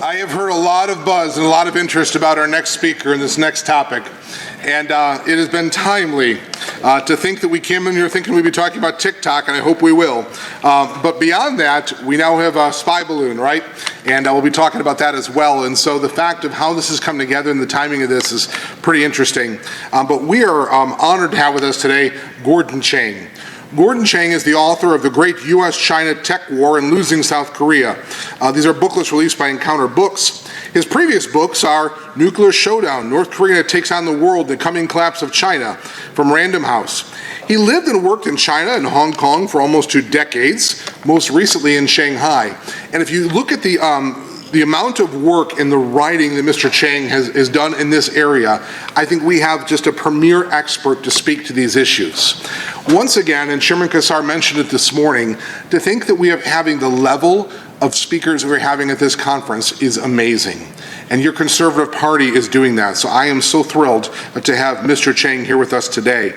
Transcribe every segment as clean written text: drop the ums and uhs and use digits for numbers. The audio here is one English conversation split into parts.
I have heard a lot of buzz and a lot of interest about our next speaker and this next topic. And it has been timely to think that we came in here thinking we'd be talking about TikTok, and I hope we will. But beyond that, we now have a spy balloon, right? And we'll be talking about that as well. And so the fact of how this has come together and the timing of this is pretty interesting. But we are honored to have with us today Gordon Chang. Gordon Chang is the author of The Great U.S.-China Tech War and Losing South Korea. These are booklets released by Encounter Books. His previous books are Nuclear Showdown, North Korea Takes on the World, The Coming Collapse of China, from Random House. He lived and worked in China and Hong Kong for almost 2 decades, most recently in Shanghai. And if you look at the amount of work in the writing that Mr. Chang has done in this area, I think we have just a premier expert to speak to these issues. Once again, and Chairman Kassar mentioned it this morning, to think that we are having the level of speakers we're having at this conference is amazing. And your Conservative Party is doing that. So I am so thrilled to have Mr. Chang here with us today.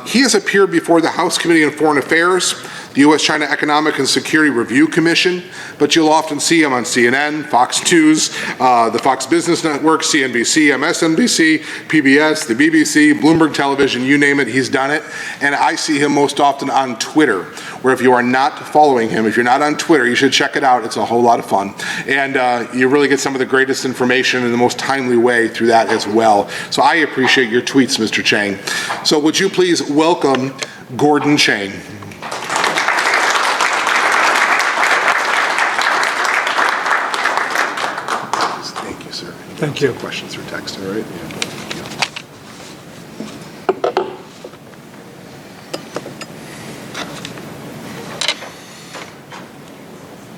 He has appeared before the House Committee on Foreign Affairs, the U.S.-China Economic and Security Review Commission, but you'll often see him on CNN, Fox News, the Fox Business Network, CNBC, MSNBC, PBS, the BBC, Bloomberg Television, you name it, he's done it. And I see him most often on Twitter, where if you are not following him, if you're not on Twitter, you should check it out. It's a whole lot of fun. And you really get some of the greatest information in the most timely way through that as well. So I appreciate your tweets, Mr. Chang. So would you please welcome Gordon Chang. Thank you, sir. Thank you. Questions through text, all right? Yeah.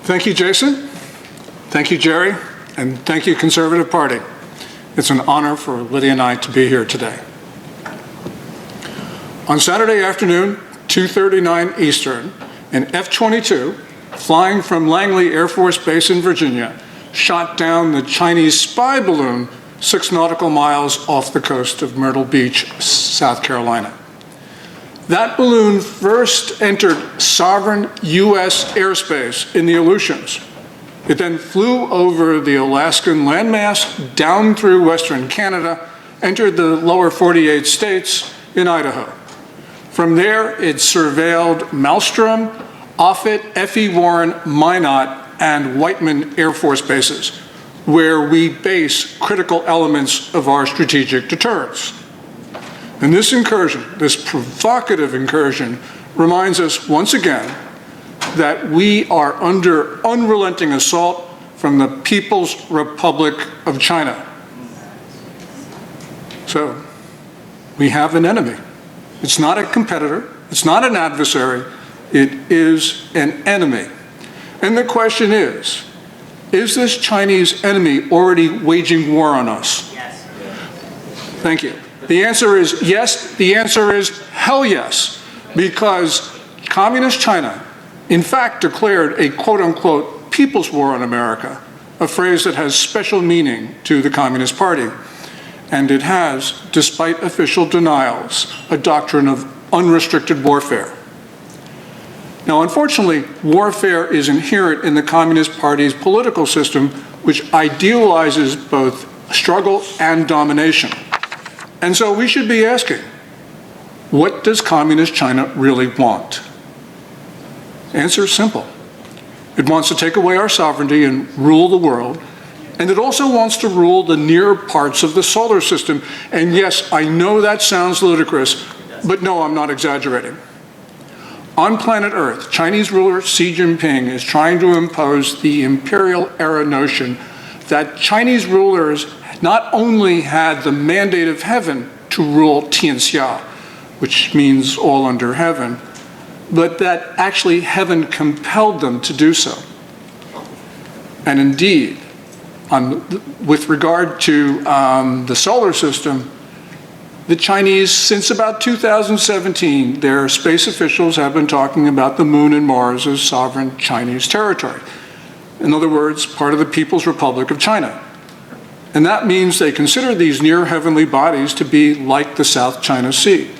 Thank you, Jason. Thank you, Jerry. And thank you, Conservative Party. It's an honor for Lydia and I to be here today. On Saturday afternoon, 2:39 Eastern, an F-22 flying from Langley Air Force Base in Virginia shot down the Chinese spy balloon 6 nautical miles off the coast of Myrtle Beach, South Carolina. That balloon first entered sovereign U.S. airspace in the Aleutians. It then flew over the Alaskan landmass, down through western Canada, entered the lower 48 states in Idaho. From there, it surveilled Maelstrom, Offutt, F.E. Warren, Minot, and Whiteman Air Force bases, where we base critical elements of our strategic deterrence. And this incursion, this provocative incursion, reminds us once again that we are under unrelenting assault from the People's Republic of China. So, we have an enemy. It's not a competitor, it's not an adversary, it is an enemy. And the question is this Chinese enemy already waging war on us? Yes. Thank you. The answer is yes. The answer is hell yes, because Communist China, in fact, declared a quote-unquote people's war on America, a phrase that has special meaning to the Communist Party. And it has, despite official denials, a doctrine of unrestricted warfare. Now, unfortunately, warfare is inherent in the Communist Party's political system, which idealizes both struggle and domination. And so we should be asking, what does Communist China really want? The answer is simple. It wants to take away our sovereignty and rule the world, and it also wants to rule the near parts of the solar system. And yes, I know that sounds ludicrous, but no, I'm not exaggerating. On planet Earth, Chinese ruler Xi Jinping is trying to impose the imperial-era notion that Chinese rulers not only had the mandate of heaven to rule Tianxia, which means all under heaven, but that actually heaven compelled them to do so. And indeed, with regard to the solar system, the Chinese, since about 2017, their space officials have been talking about the moon and Mars as sovereign Chinese territory. In other words, part of the People's Republic of China. And that means they consider these near heavenly bodies to be like the South China Sea,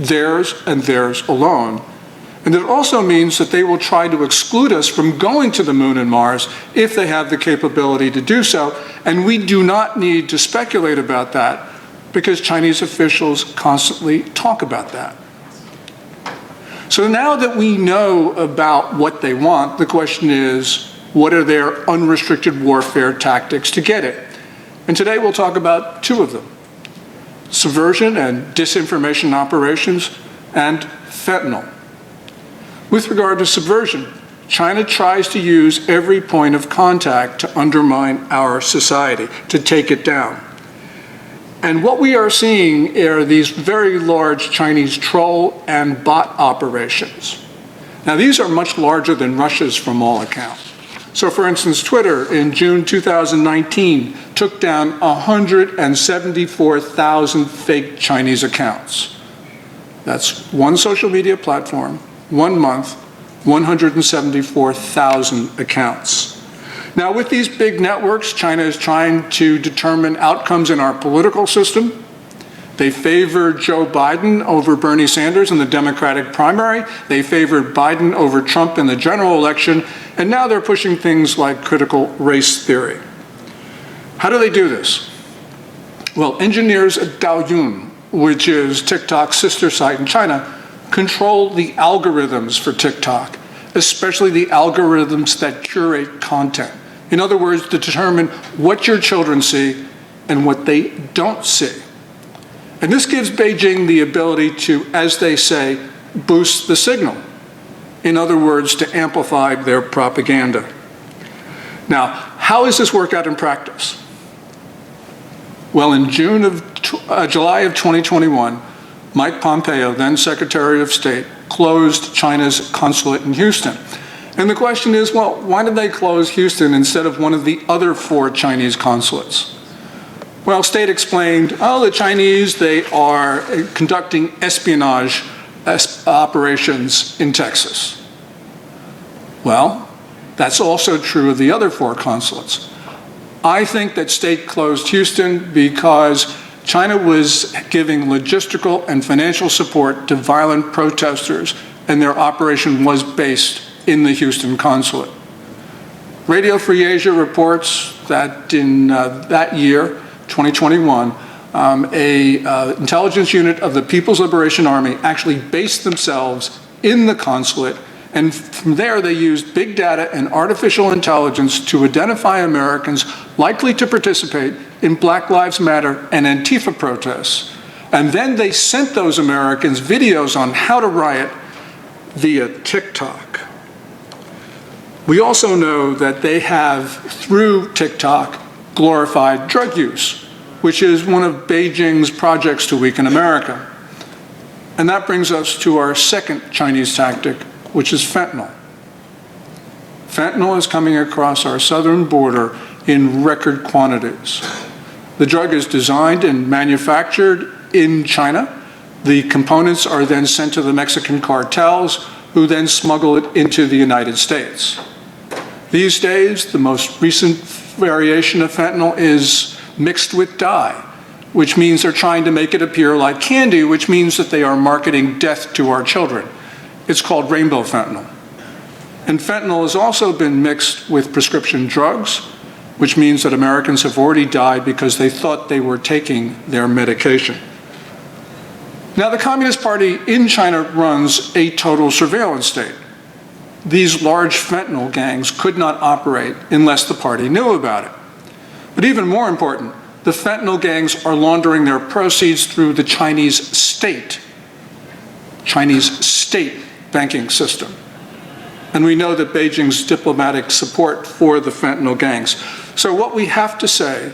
theirs and theirs alone. And it also means that they will try to exclude us from going to the moon and Mars if they have the capability to do so. And we do not need to speculate about that because Chinese officials constantly talk about that. So now that we know about what they want, the question is, what are their unrestricted warfare tactics to get it? And today we'll talk about two of them: subversion and disinformation operations, and fentanyl. With regard to subversion, China tries to use every point of contact to undermine our society, to take it down. And what we are seeing are these very large Chinese troll and bot operations. Now, these are much larger than Russia's from all accounts. So, for instance, Twitter in June 2019 took down 174,000 fake Chinese accounts. That's one social media platform, 1 month, 174,000 accounts. Now, with these big networks, China is trying to determine outcomes in our political system. They favored Joe Biden over Bernie Sanders in the Democratic primary. They favored Biden over Trump in the general election. And now they're pushing things like critical race theory. How do they do this? Well, engineers at Douyin, which is TikTok's sister site in China, control the algorithms for TikTok, especially the algorithms that curate content. In other words, to determine what your children see and what they don't see. And this gives Beijing the ability to, as they say, boost the signal. In other words, to amplify their propaganda. Now, how does this work out in practice? Well, in July of 2021, Mike Pompeo, then Secretary of State, closed China's consulate in Houston. And the question is, well, why did they close Houston instead of one of the other 4 Chinese consulates? Well, State explained, the Chinese, they are conducting espionage operations in Texas. Well, that's also true of the other 4 consulates. I think that State closed Houston because China was giving logistical and financial support to violent protesters, and their operation was based in the Houston consulate. Radio Free Asia reports that in that year, 2021, a intelligence unit of the People's Liberation Army actually based themselves in the consulate, and from there they used big data and artificial intelligence to identify Americans likely to participate in Black Lives Matter and Antifa protests. And then they sent those Americans videos on how to riot via TikTok. We also know that they have, through TikTok, glorified drug use, which is one of Beijing's projects to weaken America. And that brings us to our second Chinese tactic, which is fentanyl. Fentanyl is coming across our southern border in record quantities. The drug is designed and manufactured in China. The components are then sent to the Mexican cartels, who then smuggle it into the United States. These days, the most recent variation of fentanyl is mixed with dye, which means they're trying to make it appear like candy, which means that they are marketing death to our children. It's called rainbow fentanyl. And fentanyl has also been mixed with prescription drugs, which means that Americans have already died because they thought they were taking their medication. Now, the Communist Party in China runs a total surveillance state. These large fentanyl gangs could not operate unless the party knew about it. But even more important, the fentanyl gangs are laundering their proceeds through the Chinese state banking system. And we know that Beijing's diplomatic support for the fentanyl gangs. So what we have to say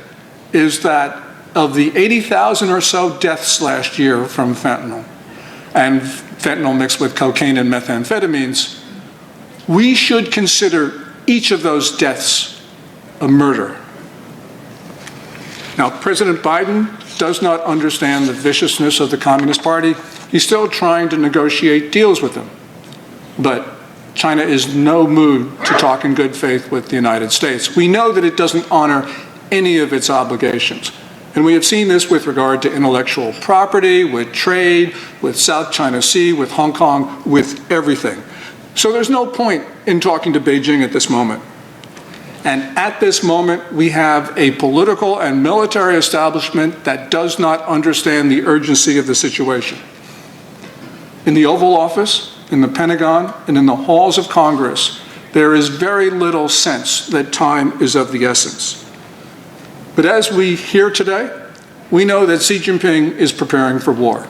is that of the 80,000 or so deaths last year from fentanyl, and fentanyl mixed with cocaine and methamphetamines, we should consider each of those deaths a murder. Now, President Biden does not understand the viciousness of the Communist Party. He's still trying to negotiate deals with them. But China is in no mood to talk in good faith with the United States. We know that it doesn't honor any of its obligations. And we have seen this with regard to intellectual property, with trade, with South China Sea, with Hong Kong, with everything. So there's no point in talking to Beijing at this moment. And at this moment, we have a political and military establishment that does not understand the urgency of the situation. In the Oval Office, in the Pentagon, and in the halls of Congress, there is very little sense that time is of the essence. But as we hear today, we know that Xi Jinping is preparing for war.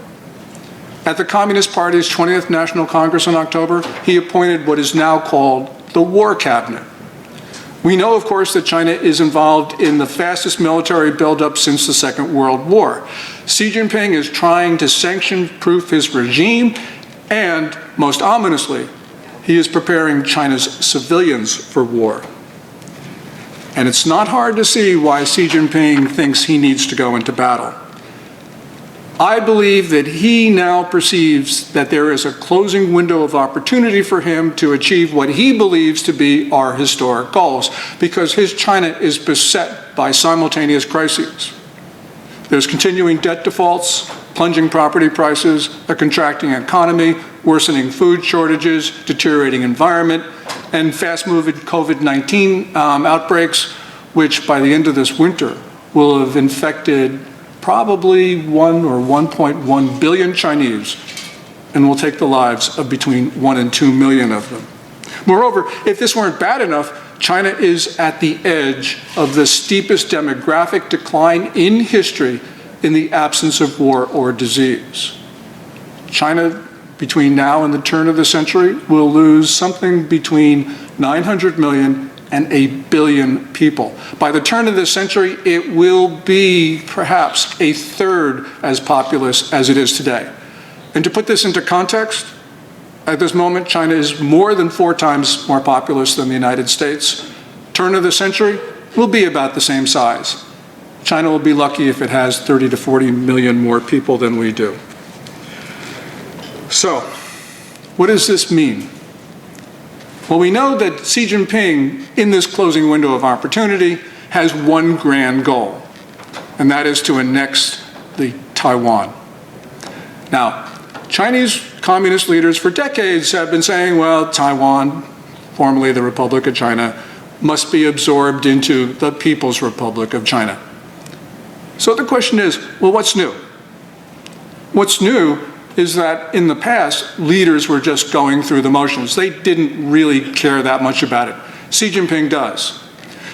At the Communist Party's 20th National Congress in October, he appointed what is now called the War Cabinet. We know, of course, that China is involved in the fastest military buildup since the Second World War. Xi Jinping is trying to sanction-proof his regime, and, most ominously, he is preparing China's civilians for war. And it's not hard to see why Xi Jinping thinks he needs to go into battle. I believe that he now perceives that there is a closing window of opportunity for him to achieve what he believes to be our historic goals, because his China is beset by simultaneous crises. There's continuing debt defaults, plunging property prices, a contracting economy, worsening food shortages, deteriorating environment, and fast-moving COVID-19 outbreaks, which by the end of this winter will have infected probably 1 or 1.1 billion Chinese, and will take the lives of between 1 and 2 million of them. Moreover, if this weren't bad enough, China is at the edge of the steepest demographic decline in history in the absence of war or disease. China, between now and the turn of the century, will lose something between 900 million and 1 billion people. By the turn of the century, it will be perhaps a third as populous as it is today. And to put this into context, at this moment, China is more than 4 times more populous than the United States. Turn of the century will be about the same size. China will be lucky if it has 30 to 40 million more people than we do. So, what does this mean? Well, we know that Xi Jinping, in this closing window of opportunity, has one grand goal, and that is to annex the Taiwan. Now, Chinese communist leaders for decades have been saying, well, Taiwan, formerly the Republic of China, must be absorbed into the People's Republic of China. So the question is, well, what's new? What's new is that in the past, leaders were just going through the motions. They didn't really care that much about it. Xi Jinping does.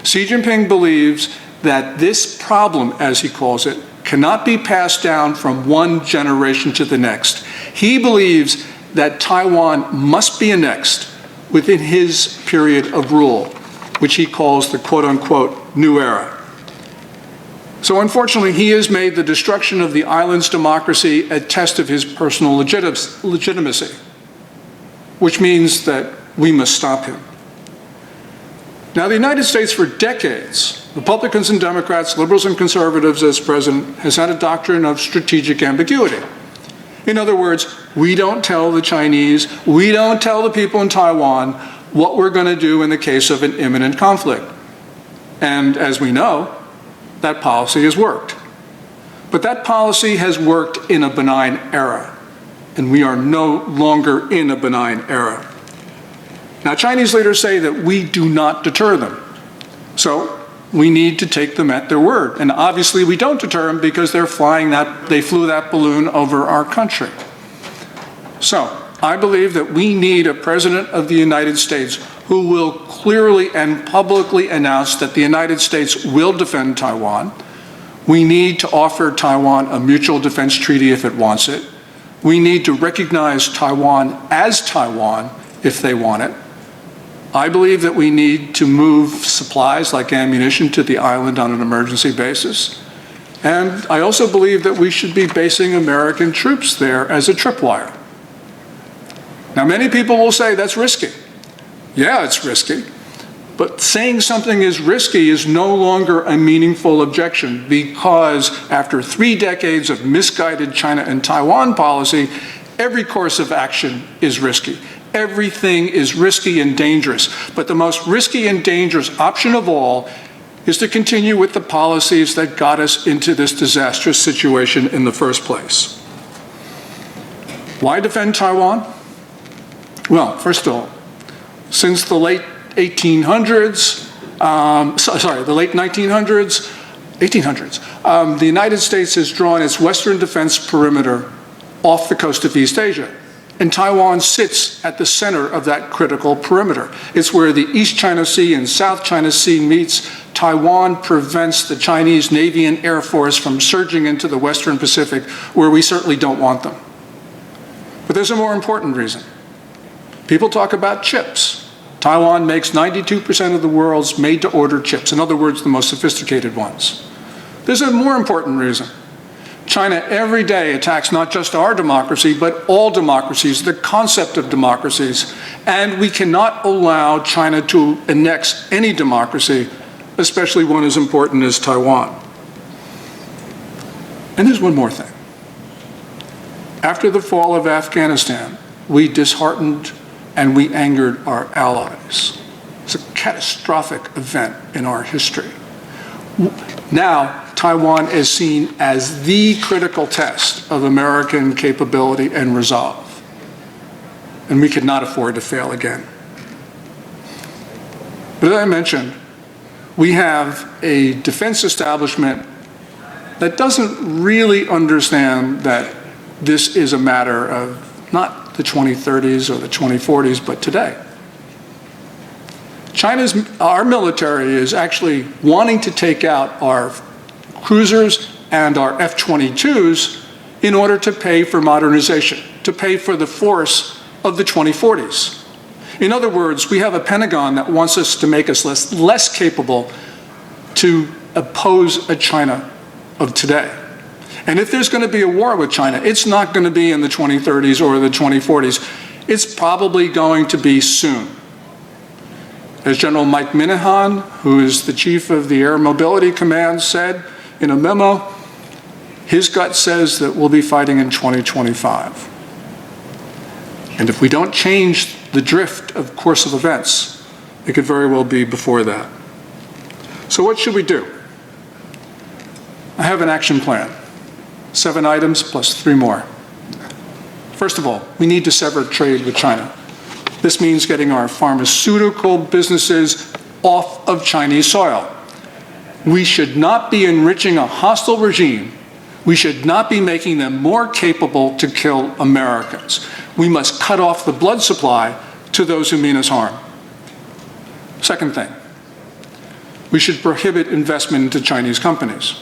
Xi Jinping believes that this problem, as he calls it, cannot be passed down from one generation to the next. He believes that Taiwan must be annexed within his period of rule, which he calls the quote-unquote new era. So unfortunately, he has made the destruction of the island's democracy a test of his personal legitimacy, which means that we must stop him. Now, the United States for decades, Republicans and Democrats, liberals and conservatives as president, has had a doctrine of strategic ambiguity. In other words, we don't tell the Chinese, we don't tell the people in Taiwan what we're going to do in the case of an imminent conflict. And as we know, that policy has worked. But that policy has worked in a benign era, and we are no longer in a benign era. Now, Chinese leaders say that we do not deter them. So we need to take them at their word. And obviously we don't deter them because they flew that balloon over our country. So I believe that we need a president of the United States who will clearly and publicly announce that the United States will defend Taiwan. We need to offer Taiwan a mutual defense treaty if it wants it. We need to recognize Taiwan as Taiwan if they want it. I believe that we need to move supplies like ammunition to the island on an emergency basis. And I also believe that we should be basing American troops there as a tripwire. Now, many people will say that's risky. Yeah, it's risky. But saying something is risky is no longer a meaningful objection, because after 3 decades of misguided China and Taiwan policy, every course of action is risky. Everything is risky and dangerous. But the most risky and dangerous option of all is to continue with the policies that got us into this disastrous situation in the first place. Why defend Taiwan? Well, first of all, since the late 1800s, the late 1800s, the United States has drawn its western defense perimeter off the coast of East Asia. And Taiwan sits at the center of that critical perimeter. It's where the East China Sea and South China Sea meets. Taiwan prevents the Chinese Navy and Air Force from surging into the Western Pacific, where we certainly don't want them. But there's a more important reason. People talk about chips. Taiwan makes 92% of the world's made-to-order chips, in other words, the most sophisticated ones. There's a more important reason. China every day attacks not just our democracy, but all democracies, the concept of democracies, and we cannot allow China to annex any democracy, especially one as important as Taiwan. And there's one more thing. After the fall of Afghanistan, we disheartened and we angered our allies. It's a catastrophic event in our history. Now, Taiwan is seen as the critical test of American capability and resolve. And we could not afford to fail again. But as I mentioned, we have a defense establishment that doesn't really understand that this is a matter of not the 2030s or the 2040s, but today. Our military is actually wanting to take out our cruisers and our F-22s in order to pay for modernization, to pay for the force of the 2040s. In other words, we have a Pentagon that wants us to make us less capable to oppose a China of today. And if there's going to be a war with China, it's not going to be in the 2030s or the 2040s. It's probably going to be soon. As General Mike Minahan, who is the chief of the Air Mobility Command, said in a memo, his gut says that we'll be fighting in 2025. And if we don't change the drift of course of events, it could very well be before that. So what should we do? I have an action plan. 7 items plus 3 more. First of all, we need to sever trade with China. This means getting our pharmaceutical businesses off of Chinese soil. We should not be enriching a hostile regime. We should not be making them more capable to kill Americans. We must cut off the blood supply to those who mean us harm. Second thing, we should prohibit investment into Chinese companies.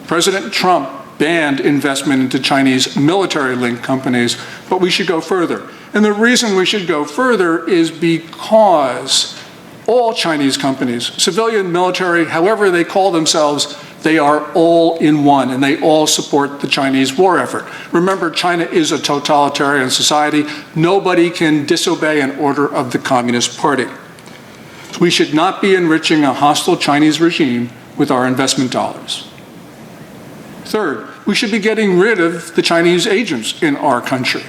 President Trump banned investment into Chinese military-linked companies, but we should go further. And the reason we should go further is because all Chinese companies, civilian, military, however they call themselves, they are all in one, and they all support the Chinese war effort. Remember, China is a totalitarian society. Nobody can disobey an order of the Communist Party. We should not be enriching a hostile Chinese regime with our investment dollars. Third, we should be getting rid of the Chinese agents in our country.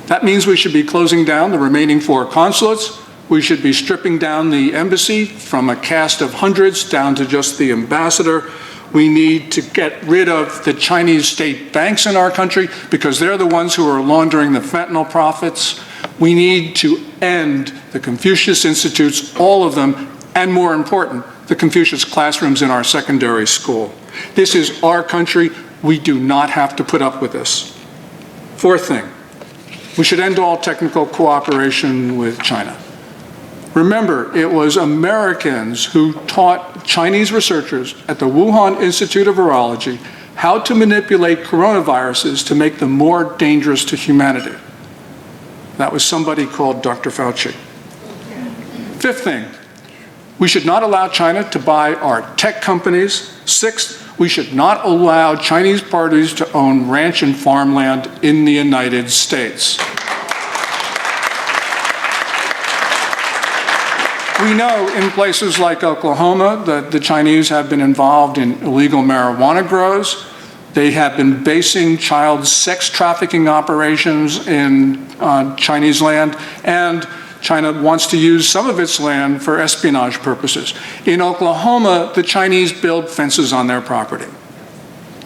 That means we should be closing down the remaining 4 consulates. We should be stripping down the embassy from a cast of hundreds down to just the ambassador. We need to get rid of the Chinese state banks in our country because they're the ones who are laundering the fentanyl profits. We need to end the Confucius Institutes, all of them, and more important, the Confucius classrooms in our secondary school. This is our country. We do not have to put up with this. Fourth thing, we should end all technical cooperation with China. Remember, it was Americans who taught Chinese researchers at the Wuhan Institute of Virology how to manipulate coronaviruses to make them more dangerous to humanity. That was somebody called Dr. Fauci. Fifth thing, we should not allow China to buy our tech companies. Sixth, we should not allow Chinese parties to own ranch and farmland in the United States. We know in places like Oklahoma that the Chinese have been involved in illegal marijuana grows. They have been basing child sex trafficking operations in Chinese land, and China wants to use some of its land for espionage purposes. In Oklahoma, the Chinese build fences on their property.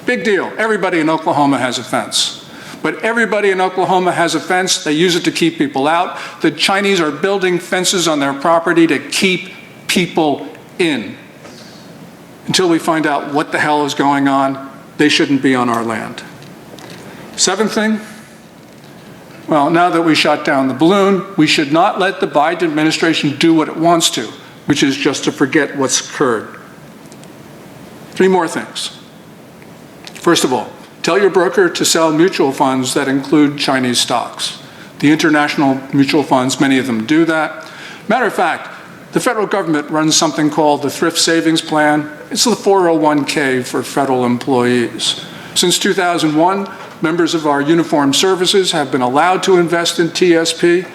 Big deal. Everybody in Oklahoma has a fence. But everybody in Oklahoma has a fence. They use it to keep people out. The Chinese are building fences on their property to keep people in. Until we find out what the hell is going on, they shouldn't be on our land. Seventh thing, well, now that we shot down the balloon, we should not let the Biden administration do what it wants to, which is just to forget what's occurred. Three more things. First of all, tell your broker to sell mutual funds that include Chinese stocks. The international mutual funds, many of them do that. Matter of fact, the federal government runs something called the Thrift Savings Plan. It's the 401k for federal employees. Since 2001, members of our uniformed services have been allowed to invest in TSP,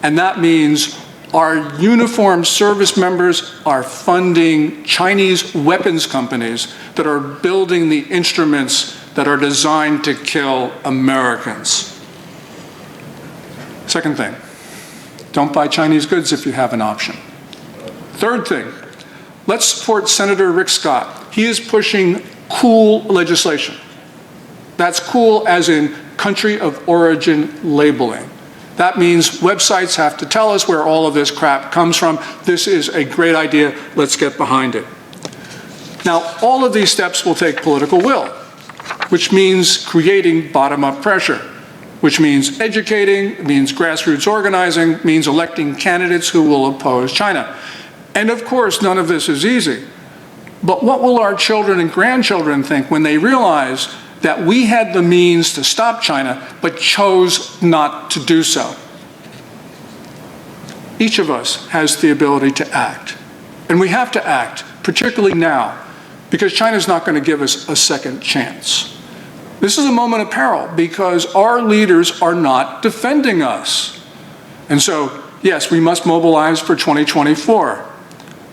and that means our uniformed service members are funding Chinese weapons companies that are building the instruments that are designed to kill Americans. Second thing, don't buy Chinese goods if you have an option. Third thing, let's support Senator Rick Scott. He is pushing cool legislation. That's cool as in country of origin labeling. That means websites have to tell us where all of this crap comes from. This is a great idea. Let's get behind it. Now, all of these steps will take political will, which means creating bottom-up pressure, which means educating, means grassroots organizing, means electing candidates who will oppose China. And of course, none of this is easy. But what will our children and grandchildren think when they realize that we had the means to stop China, but chose not to do so? Each of us has the ability to act. And we have to act, particularly now, because China's not going to give us a second chance. This is a moment of peril because our leaders are not defending us. And so, yes, we must mobilize for 2024.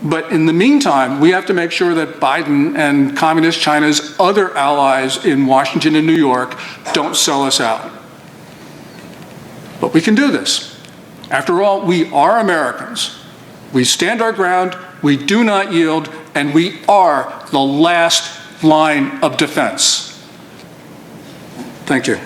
But in the meantime, we have to make sure that Biden and Communist China's other allies in Washington and New York don't sell us out. But we can do this. After all, we are Americans. We stand our ground, we do not yield, and we are the last line of defense. Thank you.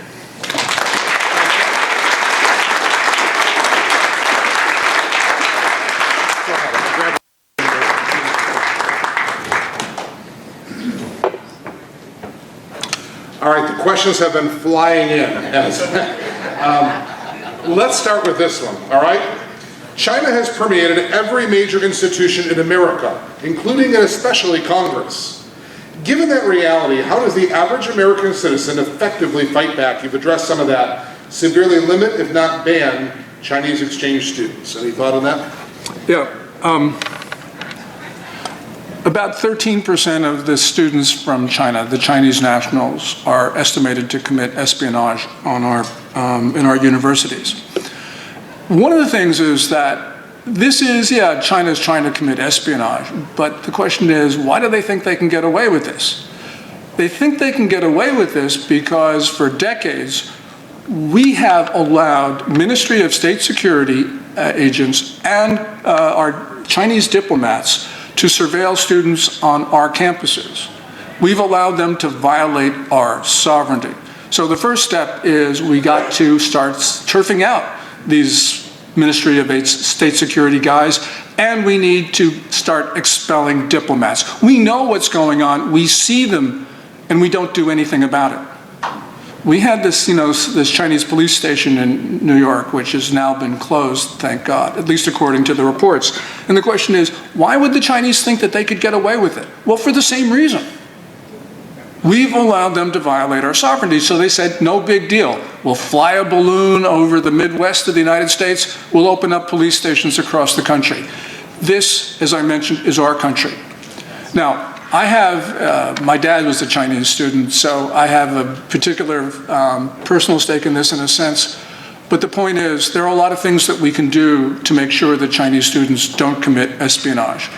All right, the questions have been flying in. Let's start with this one, all right? China has permeated every major institution in America, including and especially Congress. Given that reality, how does the average American citizen effectively fight back? You've addressed some of that. Severely limit, if not ban, Chinese exchange students. Any thought on that? Yeah. About 13% of the students from China, the Chinese nationals, are estimated to commit espionage on in our universities. One of the things is that this is, yeah, China's trying to commit espionage, but the question is, why do they think they can get away with this? They think they can get away with this because for decades, we have allowed Ministry of State Security agents and our Chinese diplomats to surveil students on our campuses. We've allowed them to violate our sovereignty. So the first step is we got to start turfing out these Ministry of State Security guys, and we need to start expelling diplomats. We know what's going on, we see them, and we don't do anything about it. We had this, this Chinese police station in New York, which has now been closed, thank God, at least according to the reports. And the question is, why would the Chinese think that they could get away with it? Well, for the same reason. We've allowed them to violate our sovereignty, so they said, no big deal. We'll fly a balloon over the Midwest of the United States, we'll open up police stations across the country. This, as I mentioned, is our country. Now, I have, my dad was a Chinese student, so I have a particular personal stake in this in a sense. But the point is, there are a lot of things that we can do to make sure that Chinese students don't commit espionage.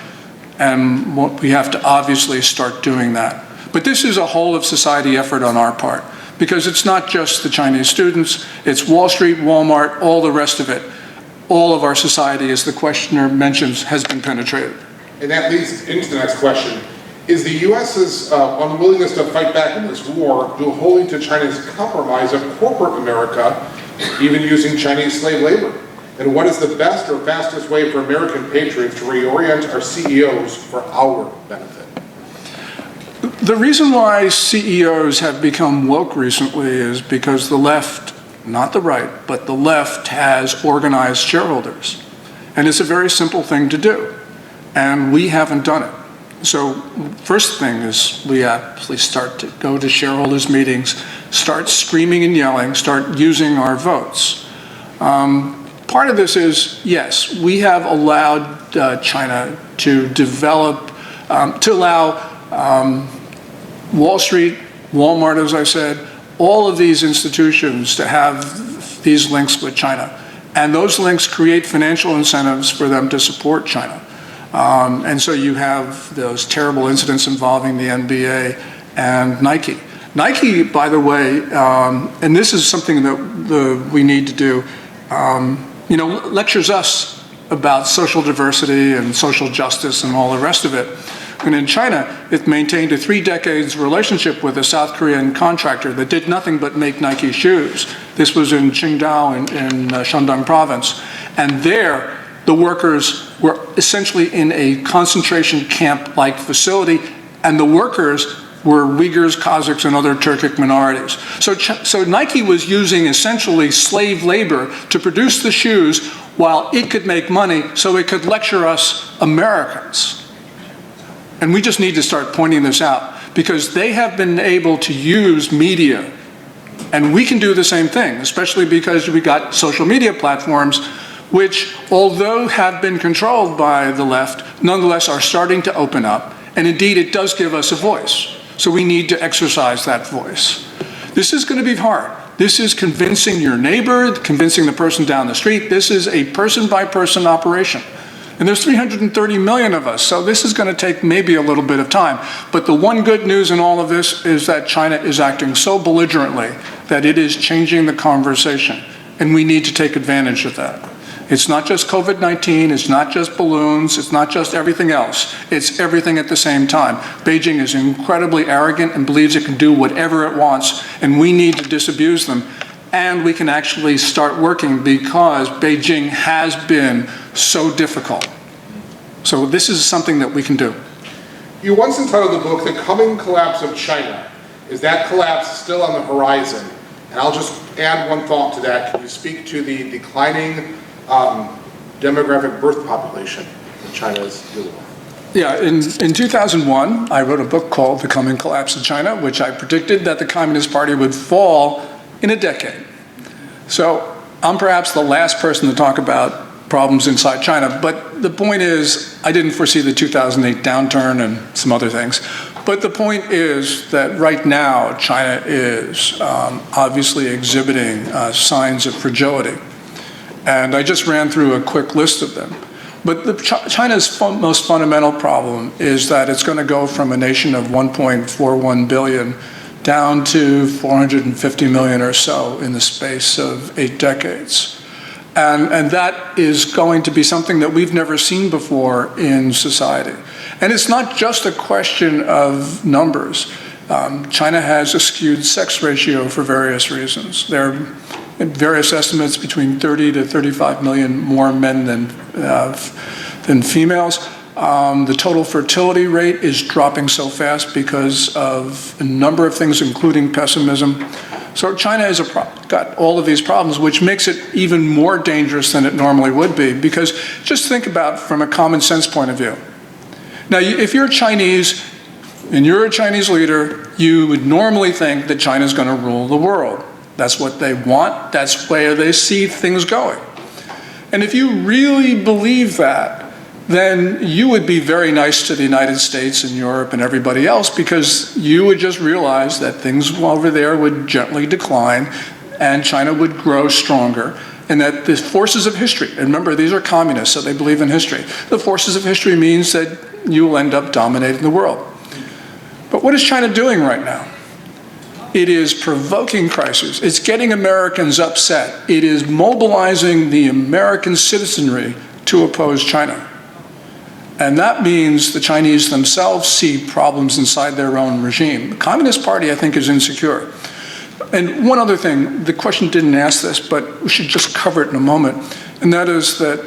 And we have to obviously start doing that. But this is a whole of society effort on our part, because it's not just the Chinese students, it's Wall Street, Walmart, all the rest of it. all of our society, as the questioner mentions, has been penetrated. And that leads into the next question. Is the U.S.'s unwillingness to fight back in this war due wholly to China's compromise of corporate America, even using Chinese slave labor? And what is the best or fastest way for American patriots to reorient our CEOs for our benefit? The reason why CEOs have become woke recently is because the left, not the right, but the left has organized shareholders. And it's a very simple thing to do. And we haven't done it. So first thing is we actually start to go to shareholders meetings, start screaming and yelling, start using our votes. Part of this is, yes, we have allowed China to develop, to allow Wall Street, Walmart, as I said, all of these institutions to have these links with China. And those links create financial incentives for them to support China. And so you have those terrible incidents involving the NBA and Nike. Nike, by the way, and this is something that we need to do, lectures us about social diversity and social justice and all the rest of it. And in China, it maintained a 3 decades relationship with a South Korean contractor that did nothing but make Nike shoes. This was in Qingdao in Shandong province. And there, the workers were essentially in a concentration camp-like facility, and the workers were Uyghurs, Kazakhs, and other Turkic minorities. So Nike was using essentially slave labor to produce the shoes while it could make money so it could lecture us Americans. And we just need to start pointing this out because they have been able to use media, and we can do the same thing, especially because we got social media platforms which, although have been controlled by the left, nonetheless are starting to open up. And indeed, it does give us a voice. So we need to exercise that voice. This is going to be hard. This is convincing your neighbor, convincing the person down the street. This is a person-by-person operation. And there's 330 million of us, so this is going to take maybe a little bit of time. But the one good news in all of this is that China is acting so belligerently that it is changing the conversation. And we need to take advantage of that. It's not just COVID-19, it's not just balloons, it's not just everything else. It's everything at the same time. Beijing is incredibly arrogant and believes it can do whatever it wants, and we need to disabuse them. And we can actually start working because Beijing has been so difficult. So this is something that we can do. You once entitled the book, The Coming Collapse of China. Is that collapse still on the horizon? And I'll just add one thought to that. Can you speak to the declining demographic birth population that China is dealing with? Yeah, in 2001, I wrote a book called The Coming Collapse of China, which I predicted that the Communist Party would fall in a decade. So I'm perhaps the last person to talk about problems inside China, but the point is, I didn't foresee the 2008 downturn and some other things. But the point is that right now, China is obviously exhibiting signs of fragility. And I just ran through a quick list of them. But China's most fundamental problem is that it's going to go from a nation of 1.41 billion down to 450 million or so in the space of 8 decades. And that is going to be something that we've never seen before in society. And it's not just a question of numbers. China has a skewed sex ratio for various reasons. There are various estimates between 30 to 35 million more men than females. The total fertility rate is dropping so fast because of a number of things, including pessimism. So China has got all of these problems, which makes it even more dangerous than it normally would be, because just think about from a common sense point of view. Now, if you're Chinese and you're a Chinese leader, you would normally think that China's going to rule the world. That's what they want. That's where they see things going. And if you really believe that, then you would be very nice to the United States and Europe and everybody else, because you would just realize that things over there would gently decline and China would grow stronger, and that the forces of history, and remember, these are communists, so they believe in history. The forces of history means that you will end up dominating the world. But what is China doing right now? It is provoking crises. It's getting Americans upset. It is mobilizing the American citizenry to oppose China. And that means the Chinese themselves see problems inside their own regime. The Communist Party, I think, is insecure. And one other thing, the question didn't ask this, but we should just cover it in a moment, and that is that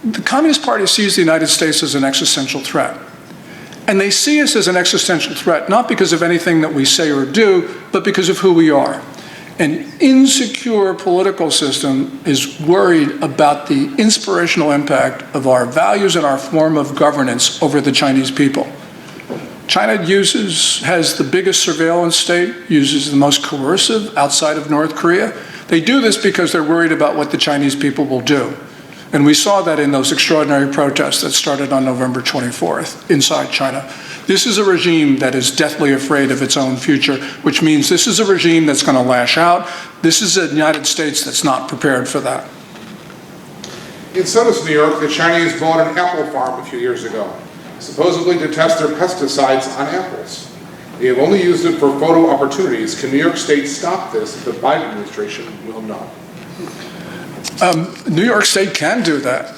the Communist Party sees the United States as an existential threat. And they see us as an existential threat, not because of anything that we say or do, but because of who we are. An insecure political system is worried about the inspirational impact of our values and our form of governance over the Chinese people. China has the biggest surveillance state, uses the most coercive outside of North Korea. They do this because they're worried about what the Chinese people will do. And we saw that in those extraordinary protests that started on November 24th inside China. This is a regime that is deathly afraid of its own future, which means this is a regime that's going to lash out. This is a United States that's not prepared for that. In Sudus, New York, the Chinese bought an apple farm a few years ago, supposedly to test their pesticides on apples. They have only used it for photo opportunities. Can New York State stop this if the Biden administration will not? New York State can do that.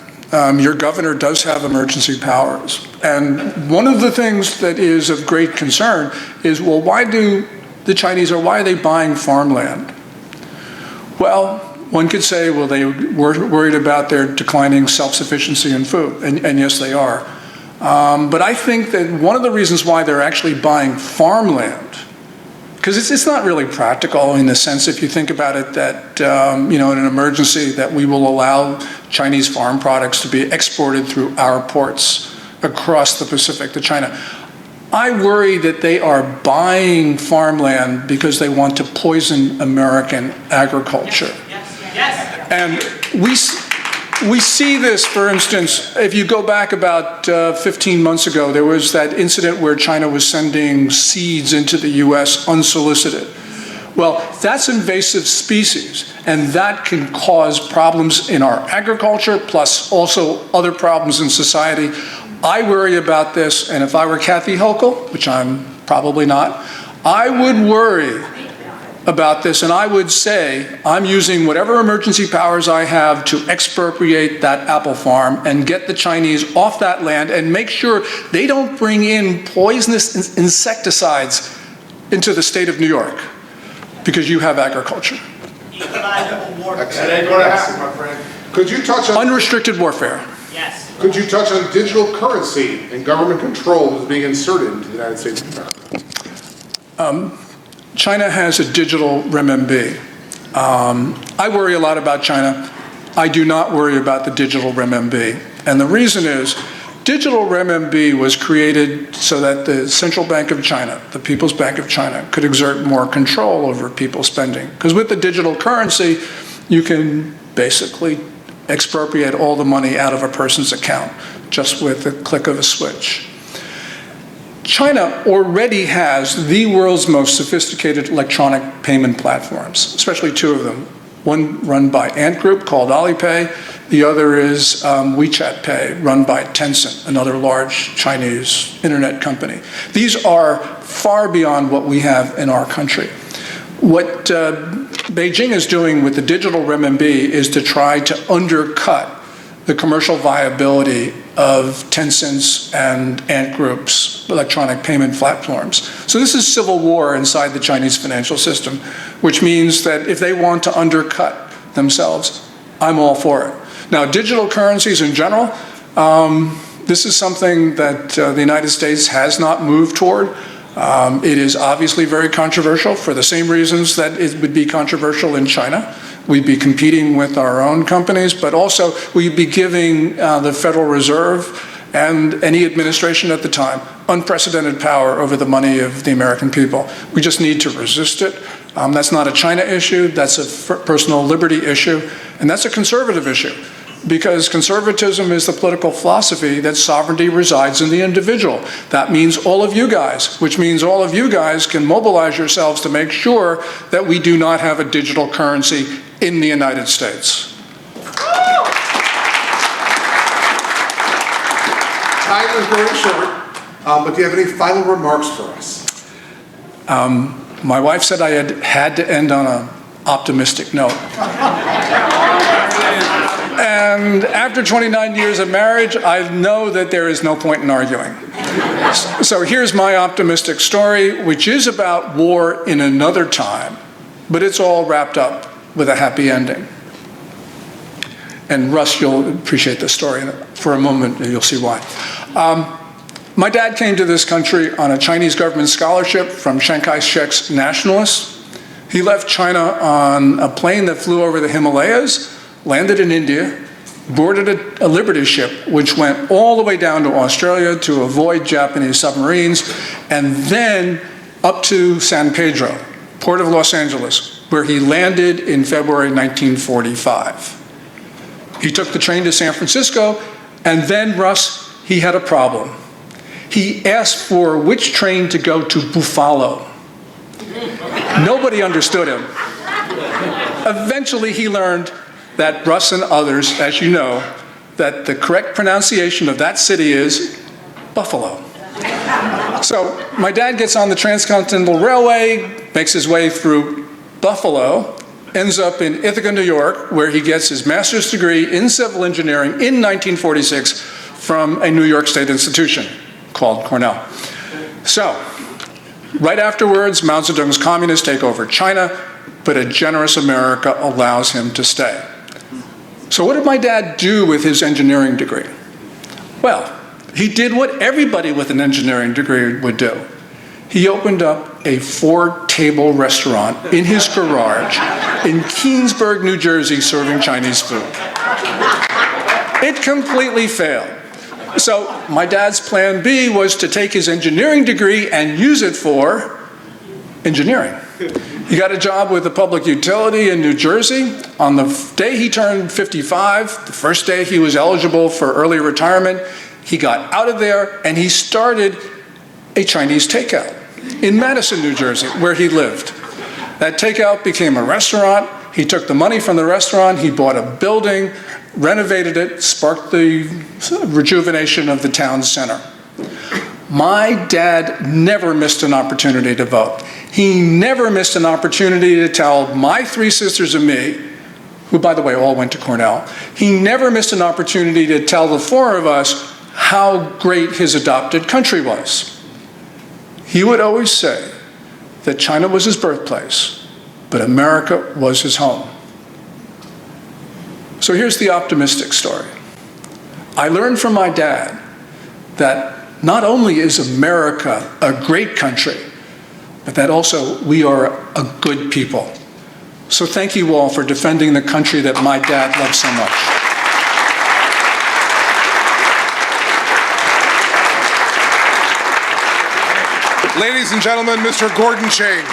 Your governor does have emergency powers. And one of the things that is of great concern is, well, why do the Chinese, or why are they buying farmland? Well, one could say, well, they were worried about their declining self-sufficiency in food, and yes, they are. But I think that one of the reasons why they're actually buying farmland, because it's not really practical in the sense, if you think about it, that in an emergency that we will allow Chinese farm products to be exported through our ports across the Pacific to China. I worry that they are buying farmland because they want to poison American agriculture. Yes. And we see this, for instance, if you go back about 15 months ago, there was that incident where China was sending seeds into the US unsolicited. Well, that's invasive species, and that can cause problems in our agriculture, plus also other problems in society. I worry about this, and if I were Kathy Hochul, which I'm probably not, I would worry about this, and I would say I'm using whatever emergency powers I have to expropriate that apple farm and get the Chinese off that land and make sure they don't bring in poisonous insecticides into the state of New York, because you have agriculture. That ain't going to happen, my friend. Could you touch on Unrestricted warfare. Yes. Could you touch on digital currency and government control that is being inserted into the United States of America? China has a digital renminbi. I worry a lot about China. I do not worry about the digital renminbi. And the reason is, digital renminbi was created so that the Central Bank of China, the People's Bank of China, could exert more control over people's spending. Because with the digital currency, you can basically expropriate all the money out of a person's account just with the click of a switch. China already has the world's most sophisticated electronic payment platforms, especially two of them. One run by Ant Group called Alipay. The other is WeChat Pay, run by Tencent, another large Chinese internet company. These are far beyond what we have in our country. What Beijing is doing with the digital renminbi is to try to undercut the commercial viability of Tencent's and Ant Group's electronic payment platforms. So this is civil war inside the Chinese financial system, which means that if they want to undercut themselves, I'm all for it. Now, digital currencies in general, this is something that the United States has not moved toward. It is obviously very controversial for the same reasons that it would be controversial in China. We'd be competing with our own companies, but also we'd be giving the Federal Reserve and any administration at the time unprecedented power over the money of the American people. We just need to resist it. That's not a China issue, that's a personal liberty issue, and that's a conservative issue. Because conservatism is the political philosophy that sovereignty resides in the individual. That means all of you guys, which means all of you guys can mobilize yourselves to make sure that we do not have a digital currency in the United States. Time is very short, but do you have any final remarks for us? My wife said I had to end on an optimistic note. And after 29 years of marriage, I know that there is no point in arguing. So here's my optimistic story, which is about war in another time, but it's all wrapped up with a happy ending. And Russ, you'll appreciate this story for a moment, and you'll see why. My dad came to this country on a Chinese government scholarship from Chiang Kai-shek's nationalists. He left China on a plane that flew over the Himalayas, landed in India, boarded a Liberty ship, which went all the way down to Australia to avoid Japanese submarines, and then up to San Pedro, port of Los Angeles, where he landed in February 1945. He took the train to San Francisco, and then, Russ, he had a problem. He asked for which train to go to Buffalo. Nobody understood him. Eventually, he learned that Russ and others, as you know, that the correct pronunciation of that city is Buffalo. So my dad gets on the Transcontinental Railway, makes his way through Buffalo, ends up in Ithaca, New York, where he gets his master's degree in civil engineering in 1946 from a New York State institution called Cornell. So, right afterwards, Mao Zedong's communists take over China, but a generous America allows him to stay. So what did my dad do with his engineering degree? Well, he did what everybody with an engineering degree would do. He opened up a 4-table restaurant in his garage in Keansburg, New Jersey, serving Chinese food. It completely failed. So my dad's plan B was to take his engineering degree and use it for engineering. He got a job with a public utility in New Jersey. On the day he turned 55, the first day he was eligible for early retirement, he got out of there and he started a Chinese takeout in Madison, New Jersey, where he lived. That takeout became a restaurant. He took the money from the restaurant, he bought a building, renovated it, sparked the rejuvenation of the town center. My dad never missed an opportunity to vote. He never missed an opportunity to tell my 3 sisters and me, who, by the way, all went to Cornell, he never missed an opportunity to tell the 4 of us how great his adopted country was. He would always say that China was his birthplace, but America was his home. So here's the optimistic story. I learned from my dad that not only is America a great country, but that also we are a good people. So thank you all for defending the country that my dad loved so much. Ladies and gentlemen, Mr. Gordon Chang.